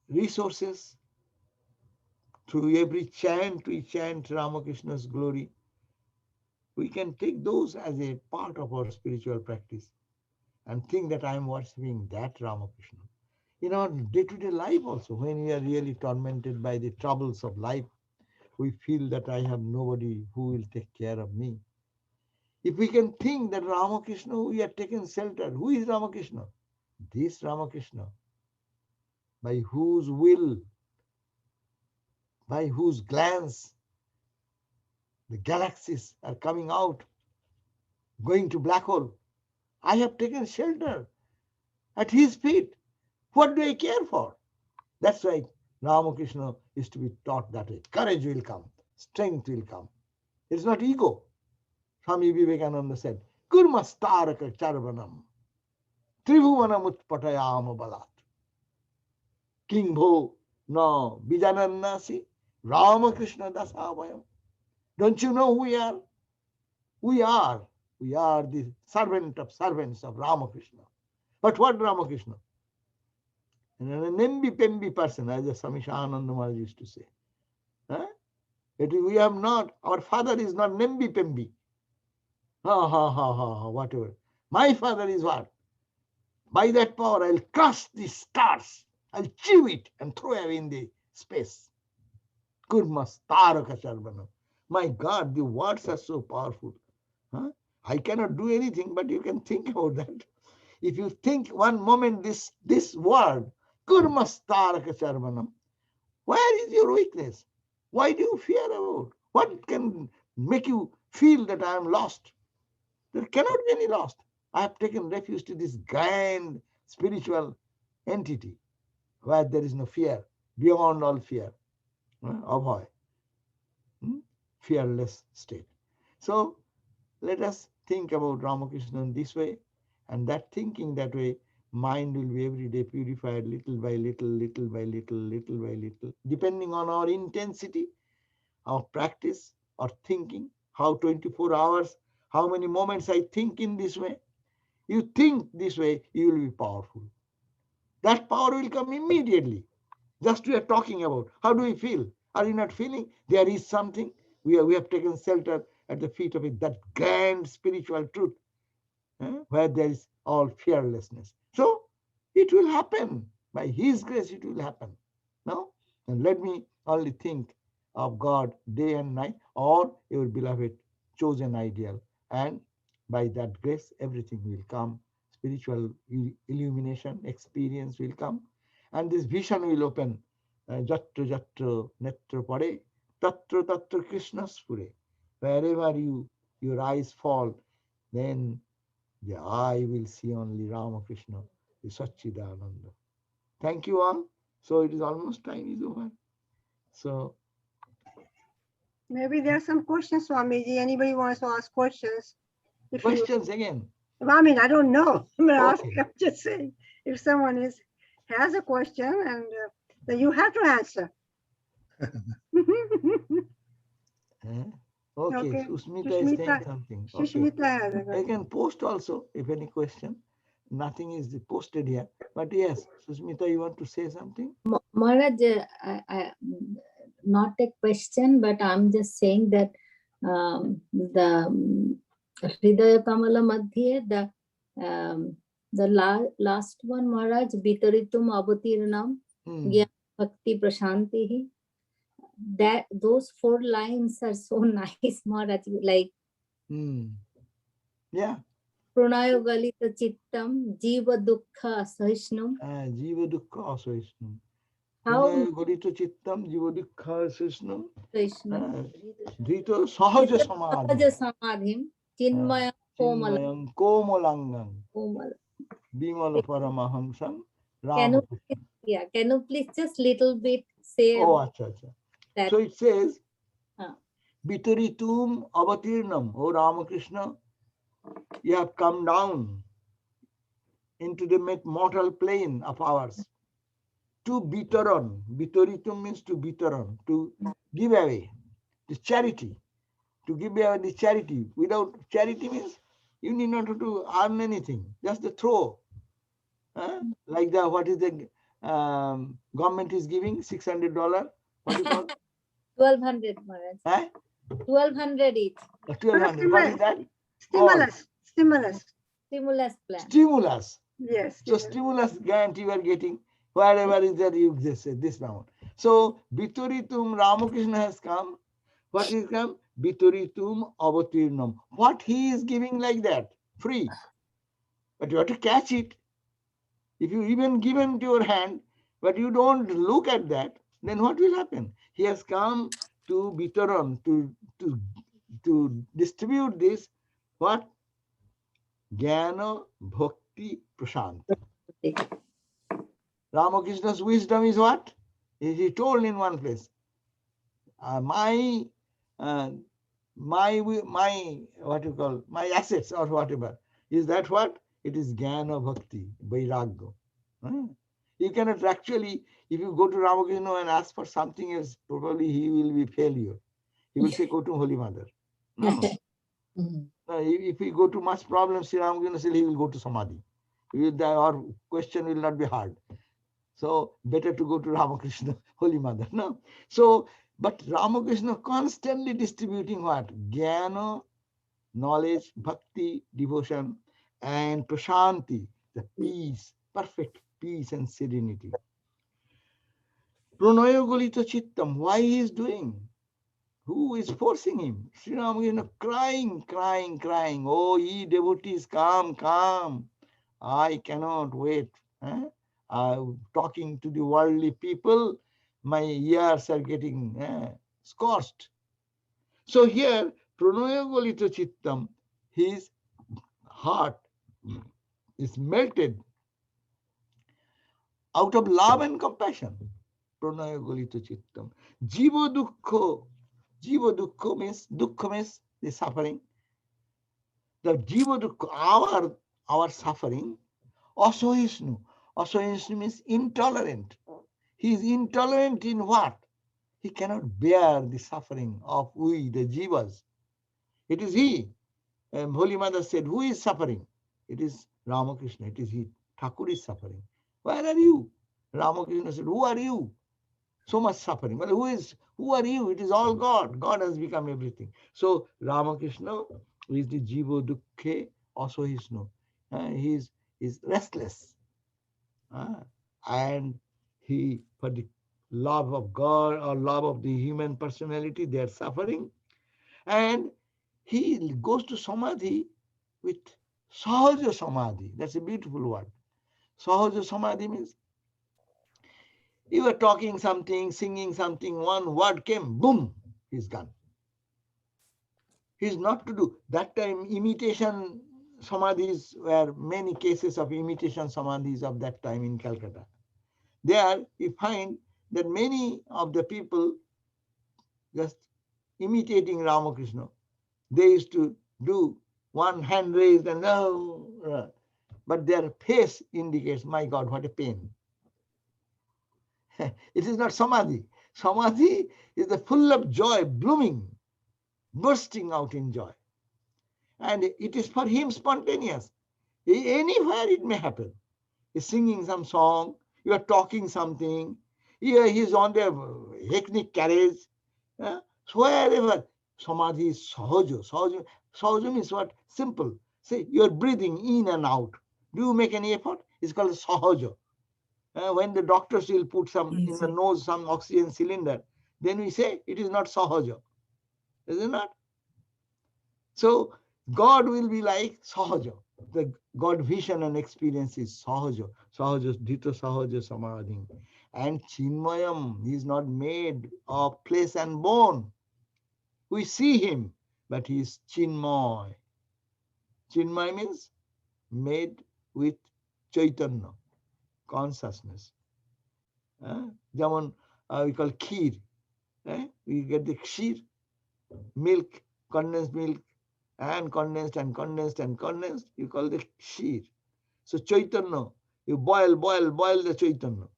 resources. Through every chant we chant Ramakrishna's glory. We can take those as a part of our spiritual practice and think that I am worshipping that Ramakrishna. In our day-to-day life also, when we are really tormented by the troubles of life, we feel that I have nobody who will take care of me. If we can think that Ramakrishna, we are taken shelter. Who is Ramakrishna? This Ramakrishna, by whose will, by whose glance the galaxies are coming out, going to black hole. I have taken shelter at his feet. What do I care for? That's why Ramakrishna is to be taught that way. Courage will come, strength will come. It's not ego. Swami Vivekananda said, Kurmastaraka charvanam, tribhuvanam utpatayam balat. King Bho, no, Bijanannasi, Ramakrishna dasavayam. Don't you know who we are? We are. We are the servant of servants of Ramakrishna. But what Ramakrishna? And a nembi-pembi person, as the Swami Shankarananda Maharaj used to say. Huh? We have not, our father is not nembi-pembi. Ha ha ha ha ha, whatever. My father is what? By that power, I'll crush the stars. I'll chew it and throw away in the space. Kurmas taraka sarvanam. My God, the words are so powerful. Huh? I cannot do anything, but you can think about that. If you think one moment this word, kurmas taraka sarvanam, where is your weakness? Why do you fear about? What can make you feel that I am lost? There cannot be any lost. I have taken refuge to this grand spiritual entity where there is no fear, beyond all fear, abhay, fearless state. So let us think about Ramakrishna in this way, and that thinking that way, mind will be every day purified little by little, little by little, little by little, depending on our intensity, our practice, our thinking, how 24 hours, how many moments I think in this way. You think this way, you will be powerful. That power will come immediately. Just we are talking about. How do we feel? Are you not feeling? There is something. We have taken shelter at the feet of it, that grand spiritual truth, where there is all fearlessness. So it will happen. By His grace, it will happen. No? And let me only think of God day and night, or your beloved chosen ideal. And by that grace, everything will come. Spiritual illumination, experience will come. And this vision will open. Jatra jatra netra pade, tatra tatra Krishna spure. Wherever your eyes fall, then the eye will see only Ramakrishna, the Satchidananda. Thank you all. So it is almost time is over. So Maybe there are some questions, Swamiji. Anybody wants to ask questions? If you, questions again. well, I mean, I don't know. I'm not asking. Okay. I'm just saying, if someone has a question, and then you have to answer. Okay, Okay. Susmita is saying Sushmita, something. Okay. Sushmita has a I question. can post also if any question. Nothing is posted here. But yes, Susmita, you want to say something? Maharaj, not a question, but I'm just saying that the Hridaya Kamala Madhye, the last one, Maharaj, Vitaritum Avatirnam, Gyan Bhakti Prashantihi. That those 4 lines are so nice, Maharaj. Like, Yeah. Pranaya Galita Chittam, Jiva Dukkha Sahishnum. Jiva Dukkha Asahishnam. How Gorito Chittam, Jiva Dukkha Asahishnam. Sahishnum? Drito Sahaja Samadhi. Sahaja Samadhim, Chinmaya Komala. Chinmayam Komalangang. Komala. Bimala Paramahamsam. Can you, Ramakrishna. can you please just little bit say Oh, acha, acha. that? So it says, Vitaritum Avatirnam, O Ramakrishna, you have come down into the mortal plane of ours to bitaran. Vitaritum means to bitaran, to give away the charity, to give away the charity. Without charity means you need not to earn anything, just the throw. Like the what is the government is giving $600. What do you call? 1200, Maharaj. 1200 each. 1200. What is that? Stimulus. Stimulus. Stimulus plan. Stimulus. Yes. So stimulus grant you are getting, wherever is that you just say this amount. So Bituritum Ramakrishna has come. What is come? Bituritum Avatirnam. What he is giving like that, free. But you have to catch it. If you even give him to your hand, but you don't look at that, then what will happen? He has come to Bitaran, to distribute this, what? Jnana Bhakti Prashanti. Ramakrishna's wisdom is what? He told in one place, my what you call, my assets or whatever. Is that what? It is Jnana Bhakti, Vairagya. You cannot actually, if you go to Ramakrishna and ask for something else, probably he will be failure. He will say, go to Holy Mother. No. If we go to much problems, Sri Ramakrishna said he will go to Samadhi. Our question will not be hard. So better to go to Ramakrishna, Holy Mother. No. So, but Ramakrishna constantly distributing what? Jnana, knowledge, bhakti, devotion, and prashanti, the peace, perfect peace and serenity. Pranaya Golita Chittam, why he is doing? Who is forcing him? Sri Ramakrishna crying, crying, crying. Oh, ye devotees, come, come. I cannot wait. Talking to the worldly people, my ears are getting scorched. So here, Pranaya Golita Chittam, his heart is melted out of love and compassion. Pranaya Golita Chittam. Jiva Dukkha. Jiva Dukkha means the suffering. The Jiva Dukkha, our suffering. Asohishnu. Asohishnu means intolerant. He is intolerant in what? He cannot bear the suffering of we, the jivas. It is he. Holy Mother said, who is suffering? It is Ramakrishna. It is he. Thakur is suffering. Where are you? Ramakrishna said, who are you? So much suffering. But who are you? It is all God. God has become everything. So Ramakrishna is the Jiva Dukkhe, also his no. He is restless. And he, for the love of God or love of the human personality, they are suffering. And he goes to Samadhi with Sahaja Samadhi. That's a beautiful word. Sahaja Samadhi means you were talking something, singing something, one word came, boom, he's gone. He's not to do. That time imitation samadhis were many cases of imitation samadhis of that time in Calcutta. There you find that many of the people just imitating Ramakrishna. They used to do one hand raised and no, but their face indicates, my God, what a pain. It is not samadhi. Samadhi is the full of joy, blooming, bursting out in joy. And it is for him spontaneous. Anywhere it may happen. He's singing some song, you are talking something, he's on the hackney carriage, so wherever. Samadhi is sahaja. Sahaja means what? Simple. Say, you're breathing in and out. Do you make any effort? It's called sahaja. When the doctors will put some in the nose, some oxygen cylinder, then we say it is not sahaja. Is it not? So God will be like sahaja. The God vision and experience is sahaja. Sahaja, dhita sahaja samadhi. And chinmayam, he is not made of flesh and bone. We see him, but he is chinmay. Chinmay means made with chaitanya, consciousness. যেমন we call kheer. We get the kheer, milk, condensed milk, and condensed and condensed and condensed. You call the kheer. So chaitanya, you boil the chaitanya.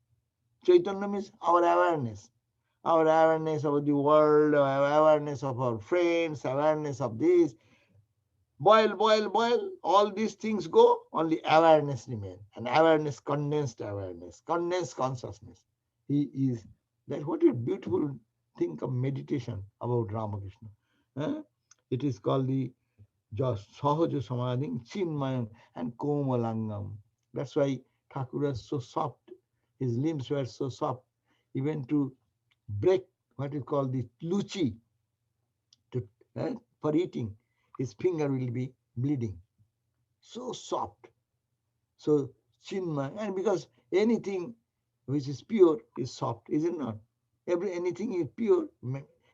Chaitanya means our awareness. Our awareness of the world, our awareness of our friends, awareness of this. Boil, all these things go, only awareness remain. And awareness, condensed consciousness. He is that. What a beautiful thing of meditation about Ramakrishna. It is called the Sahaja Samadhi, Chinmayam and Komalangam. That's why Thakur was so soft. His limbs were so soft. Even to break what is called the luchi for eating, his finger will be bleeding. So soft. So Chinmay, and because anything which is pure is soft, is it not? Anything is pure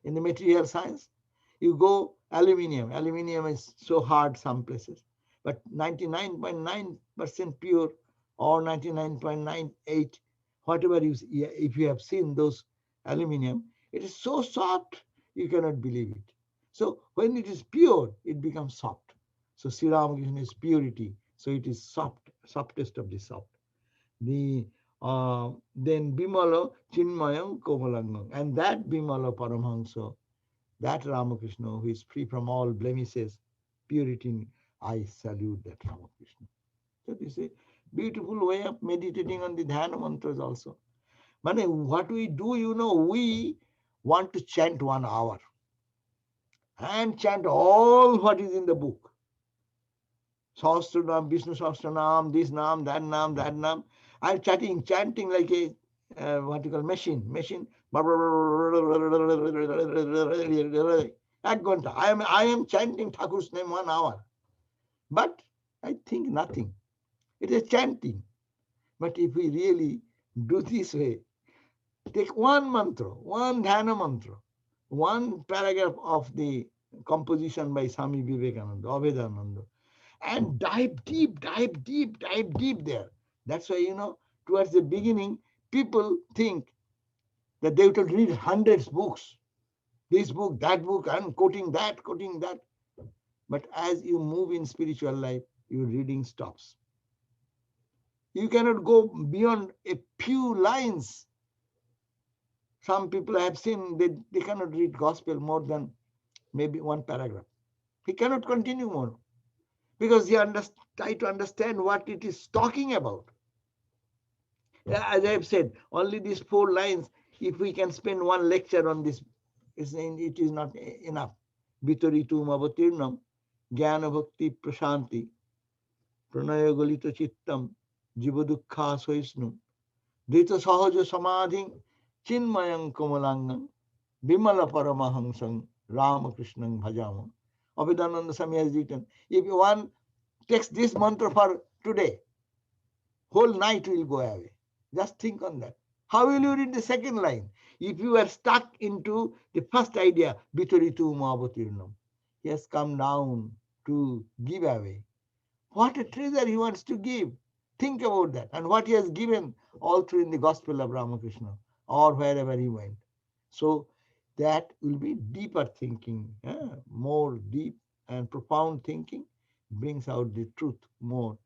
in the material science. You go aluminium. Aluminium is so hard some places, but 99.9% pure or 99.98, whatever if you have seen those aluminium, it is so soft you cannot believe it. So when it is pure, it becomes soft. So Sri Ramakrishna is purity. So it is soft, softest of the soft. The then Bimala Chinmayam Komalangam, and that Bimala Paramhansa, that Ramakrishna who is free from all blemishes, purity, I salute that Ramakrishna. So this is a beautiful way of meditating on the Dhyana mantras also. But what we do, we want to chant 1 hour and chant all what is in the book. Sahasranam, Vishnu Sahasranam, this Nam, that Nam, that Nam. I'm chanting like a what you call machine. I am chanting Thakur's name 1 hour. But I think nothing. It is chanting. But if we really do this way, take one mantra, one dhyana mantra, one paragraph of the composition by Swami Vivekananda, Vedanta, and dive deep there. That's why, towards the beginning, people think that they have to read hundreds books, this book, that book, and quoting that. But as you move in spiritual life, your reading stops. You cannot go beyond a few lines. Some people I have seen, they cannot read gospel more than maybe one paragraph. He cannot continue more because he try to understand what it is talking about. As I have said, only these 4 lines, if we can spend one lecture on this, it is not enough. Vitaritum avatirnam, jnana bhakti prashanti, pranaya galita chittam, jivadukha soisnum, dita sahaja samadhi, chinmayam komalangam, bimala paramahansam, Ramakrishnan bhajama. Abhidananda Swami has written, if one takes this mantra for today, whole night will go away. Just think on that. How will you read the second line? If you are stuck into the first idea, Vitaritu Mahavatirnam, he has come down to give away What a treasure he wants to give. Think about that. And what he has given all through in the gospel of Ramakrishna or wherever he went. So that will be deeper thinking, more deep and profound thinking brings out the truth more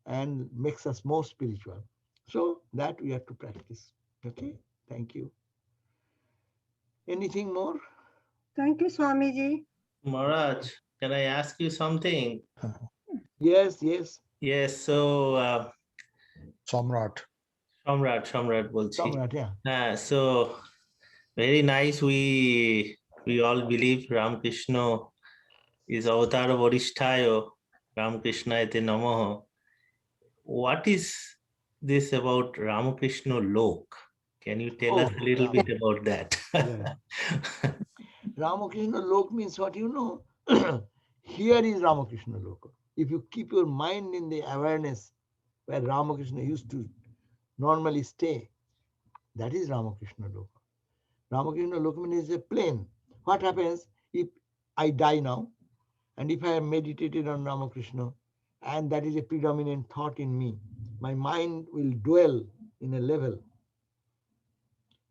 and makes us more spiritual. So that we have to practice. Okay, thank you. Anything more? Thank you, Swamiji. Maharaj, can I ask you something? Yes, yes. Yes, so Samrat. Shamrat bolchi. Samrat, yeah. So very nice. We all believe Ramakrishna is Avatar Varishthayo, Ramakrishna ete namaha. What is this about Ramakrishna Lok? Can you tell us a little bit about that? Yeah. Ramakrishna Lok means what you know. Here is Ramakrishna Lok. If you keep your mind in the awareness where Ramakrishna used to normally stay, that is Ramakrishna Lok. Ramakrishna Lok means a plane. What happens if I die now and if I have meditated on Ramakrishna and that is a predominant thought in me, my mind will dwell in a level,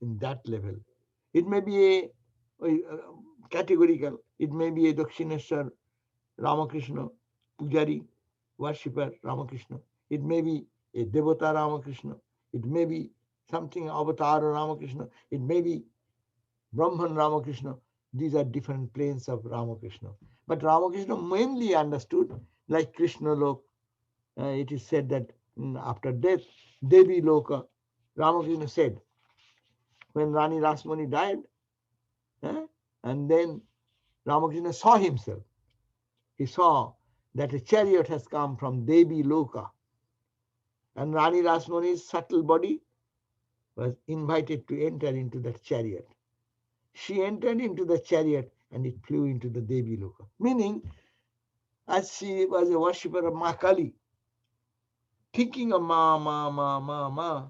in that level. It may be a categorical, it may be a Dakshineshwar Ramakrishna, Pujari, worshipper Ramakrishna. It may be a Devata Ramakrishna. It may be something Avatar Ramakrishna. It may be Brahman Ramakrishna. These are different planes of Ramakrishna. But Ramakrishna mainly understood like Krishna Lok. It is said that after death, Devi Loka, Ramakrishna said, when Rani Rasmani died, and then Ramakrishna saw himself. He saw that a chariot has come from Devi Loka. And Rani Rasmani's subtle body was invited to enter into that chariot. She entered into the chariot and it flew into the Devi Loka. Meaning, as she was a worshipper of Ma Kali, thinking of Ma,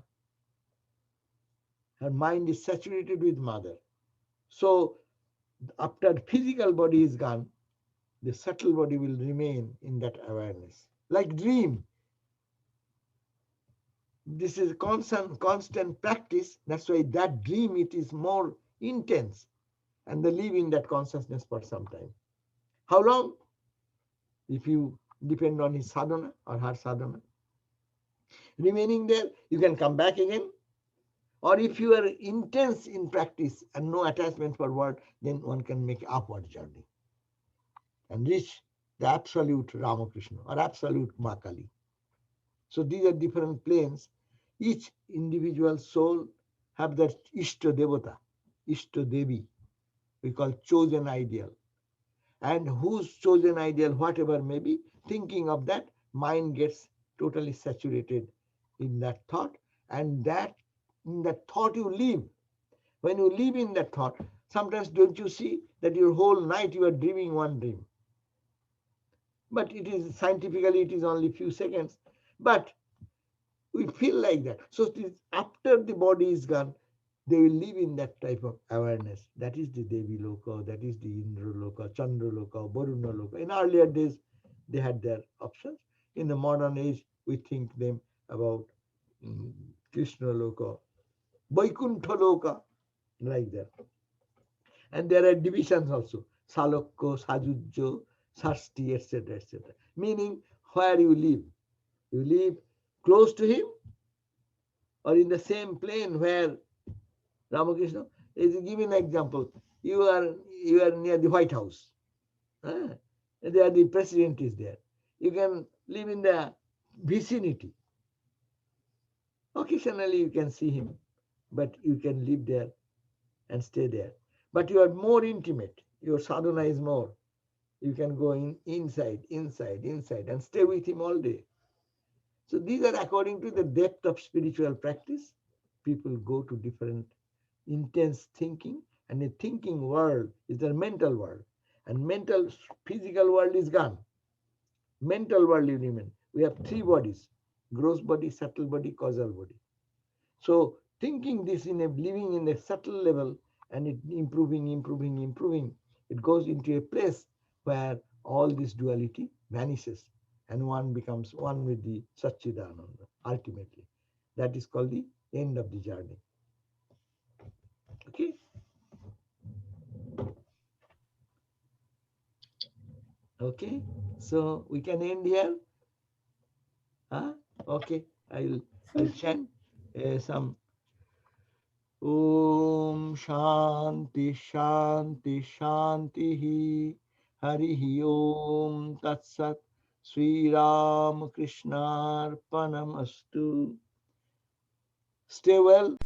her mind is saturated with Mother. So, after physical body is gone, the subtle body will remain in that awareness. Like dream. This is constant practice. That's why that dream, it is more intense. And they live in that consciousness for some time. How long? If you depend on his sadhana or her sadhana. Remaining there, you can come back again. Or if you are intense in practice and no attachment for word, then one can make upward journey and reach the absolute Ramakrishna or absolute Makali. So these are different planes. Each individual soul have that Ishta Devata, Ishta Devi, we call chosen ideal. And whose chosen ideal, whatever may be, thinking of that, mind gets totally saturated in that thought. And that in that thought you live. When you live in that thought, sometimes don't you see that your whole night you are dreaming one dream. But it is scientifically, it is only few seconds. But we feel like that. So it is after the body is gone, they will live in that type of awareness. That is the Devi Loka, that is the Indra Loka, Chandra Loka, Varuna Loka. In earlier days, they had their options. In the modern age, we think them about Krishna Loka, Vaikuntha Loka, like that. And there are divisions also, Salokko, Sajujjo, Sasti, etc., etc. Meaning where you live. You live close to him or in the same plane where Ramakrishna is giving an example. You are near the White House. There the president is there. You can live in the vicinity. Occasionally you can see him, but you can live there and stay there. But you are more intimate. Your sadhana is more. You can go inside, and stay with him all day. So these are according to the depth of spiritual practice. People go to different intense thinking, and the thinking world is the mental world. And mental, physical world is gone. Mental world you remain. We have three bodies: gross body, subtle body, causal body. So thinking this in a living in a subtle level and it improving, it goes into a place where all this duality vanishes. and one becomes one with the Satchidananda ultimately. That is called the end of the journey. Okay. Okay, so we can end here. Huh? Okay, I'll chant some Om Shanti Shanti Shanti Hari Om Tat Sat Sri Ramakrishna Arpanamastu. Stay well.